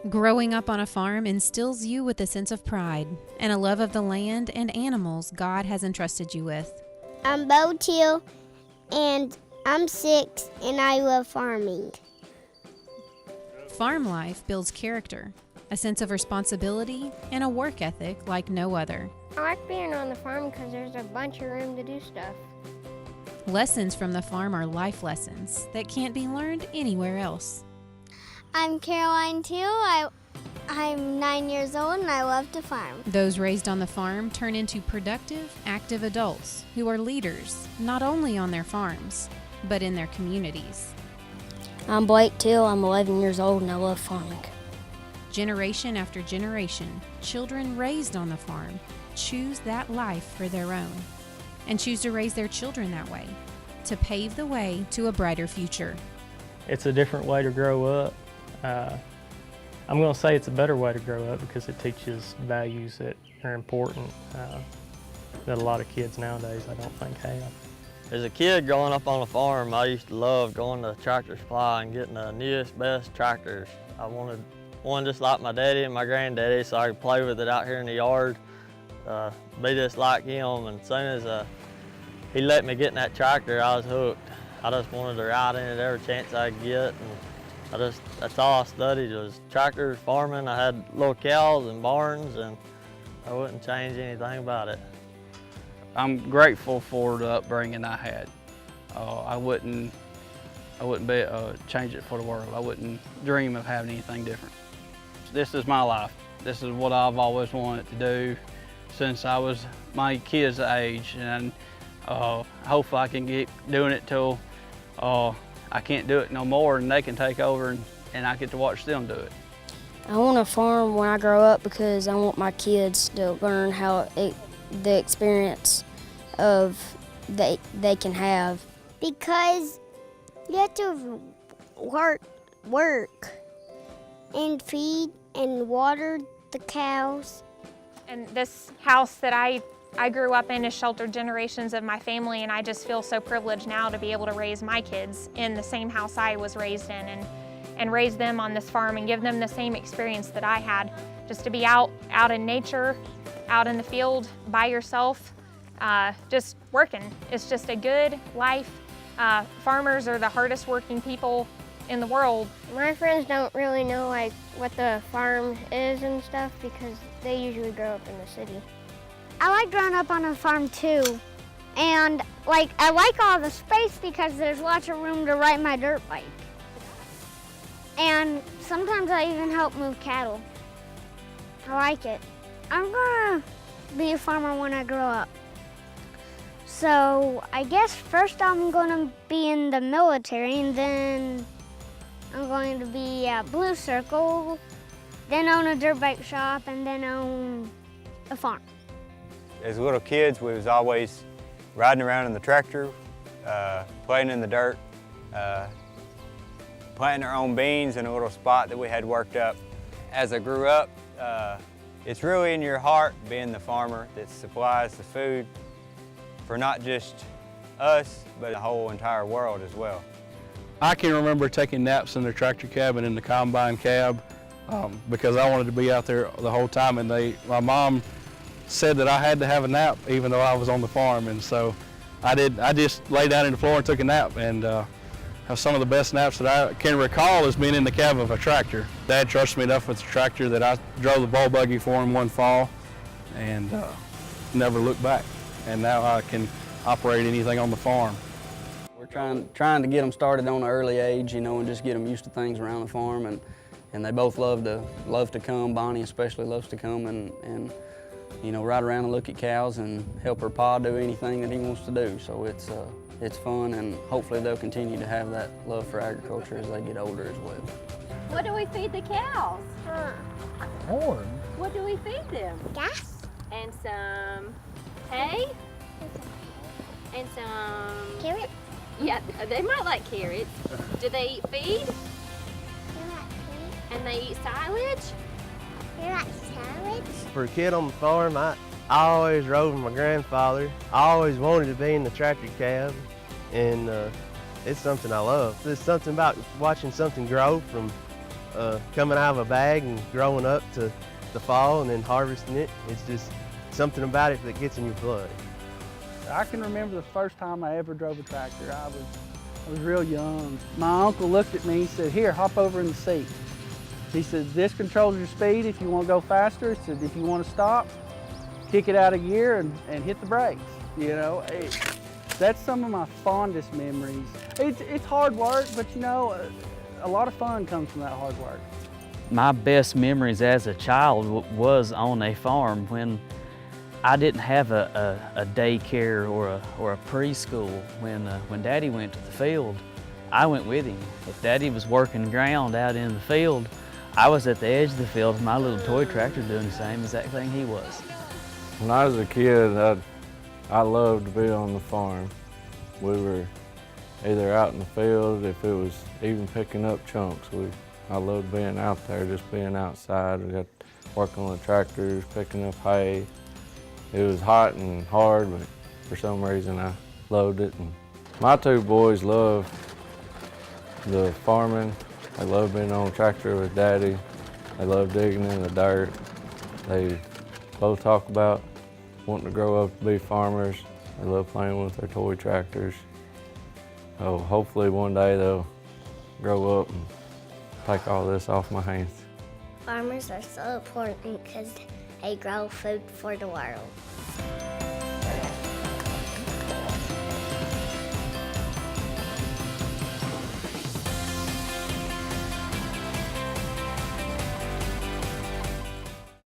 Growing up on a farm instills you with a sense of pride and a love of the land and animals God has entrusted you with. I'm Bo Teal, and I'm 6, and I love farming. Farm life builds character, a sense of responsibility, and a work ethic like no other. I like being on the farm because there's a bunch of room to do stuff. Lessons from the farm are life lessons that can't be learned anywhere else. I'm Caroline Teal. I'm 9 years old, and I love to farm. Those raised on the farm turn into productive, active adults who are leaders not only on their farms, but in their communities. I'm Blake Teal. I'm 11 years old, and I love farming. Generation after generation, children raised on the farm choose that life for their own and choose to raise their children that way, to pave the way to a brighter future. It's a different way to grow up. I'm going to say it's a better way to grow up because it teaches values that are important that a lot of kids nowadays I don't think have. As a kid growing up on a farm, I used to love going to Tractor Supply and getting the newest, best tractors. I wanted one just like my daddy and my granddaddy so I could play with it out here in the yard, be just like him. And as soon as he let me get in that tractor, I was hooked. I just wanted to ride in it every chance I could get. And that's all I studied was tractors, farming. I had little cows and barns, and I wouldn't change anything about it. I'm grateful for the upbringing I had. I wouldn't change it for the world. I wouldn't dream of having anything different. This is my life. This is what I've always wanted to do since I was my kid's age, and hopefully I can keep doing it till I can't do it no more, and they can take over, and I get to watch them do it. I want to farm when I grow up because I want my kids to learn the experience of they can have. Because you have to work and feed and water the cows. And this house that I grew up in has sheltered generations of my family, and I just feel so privileged now to be able to raise my kids in the same house I was raised in and raise them on this farm and give them the same experience that I had. Just to be out in nature, out in the field by yourself, just working. It's just a good life. Farmers are the hardest working people in the world. My friends don't really know what the farm is and stuff because they usually grow up in the city. I like growing up on a farm too, and I like all the space because there's lots of room to ride my dirt bike. And sometimes I even help move cattle. I like it. I'm gonna be a farmer when I grow up. So I guess first I'm gonna be in the military, and then I'm going to be at Blue Circle, then own a dirt bike shop, and then own a farm. As little kids, we was always riding around in the tractor, playing in the dirt, planting our own beans in a little spot that we had worked up. As I grew up, it's really in your heart being the farmer that supplies the food for not just us, but the whole entire world as well. I can remember taking naps in the tractor cab and in the combine cab because I wanted to be out there the whole time, and my mom said that I had to have a nap even though I was on the farm, and so I did. I just laid down on the floor and took a nap, and have some of the best naps that I can recall is being in the cab of a tractor. Dad trusted me enough with the tractor that I drove the bull buggy for him one fall and never looked back, and now I can operate anything on the farm. We're trying to get them started on an early age, and just get them used to things around the farm, and they both love to come. Bonnie especially loves to come and ride around and look at cows and help her pa do anything that he wants to do. So it's fun, and hopefully they'll continue to have that love for agriculture as they get older as well. What do we feed the cows? Corn? What do we feed them? Gas. And some hay? And some... Carrot. Yeah, they might like carrots. Do they eat feed? You like carrot? And they eat silage? You like salad? For a kid on the farm, I always rode with my grandfather. I always wanted to be in the tractor cab, and it's something I love. There's something about watching something grow from coming out of a bag and growing up to the fall and then harvesting it. It's just something about it that gets in your blood. I can remember the first time I ever drove a tractor. I was real young. My uncle looked at me and said, "Here, hop over in the seat." He said, "This controls your speed if you want to go faster." He said, "If you want to stop, kick it out of gear and hit the brakes." You know, that's some of my fondest memories. It's hard work, but you know, a lot of fun comes from that hard work. My best memories as a child was on a farm when I didn't have a daycare or a preschool. When Daddy went to the field, I went with him. If Daddy was working ground out in the field, I was at the edge of the field with my little toy tractor doing the same exact thing he was. When I was a kid, I loved to be on the farm. We were either out in the field, if it was even picking up chunks. I loved being out there, just being outside. We got working on the tractors, picking up hay. It was hot and hard, but for some reason I loved it. And my two boys love the farming. They love being on a tractor with Daddy. They love digging in the dirt. They both talk about wanting to grow up to be farmers. They love playing with their toy tractors. So hopefully one day they'll grow up and take all this off my hands. Farmers are so important because they grow food for the world.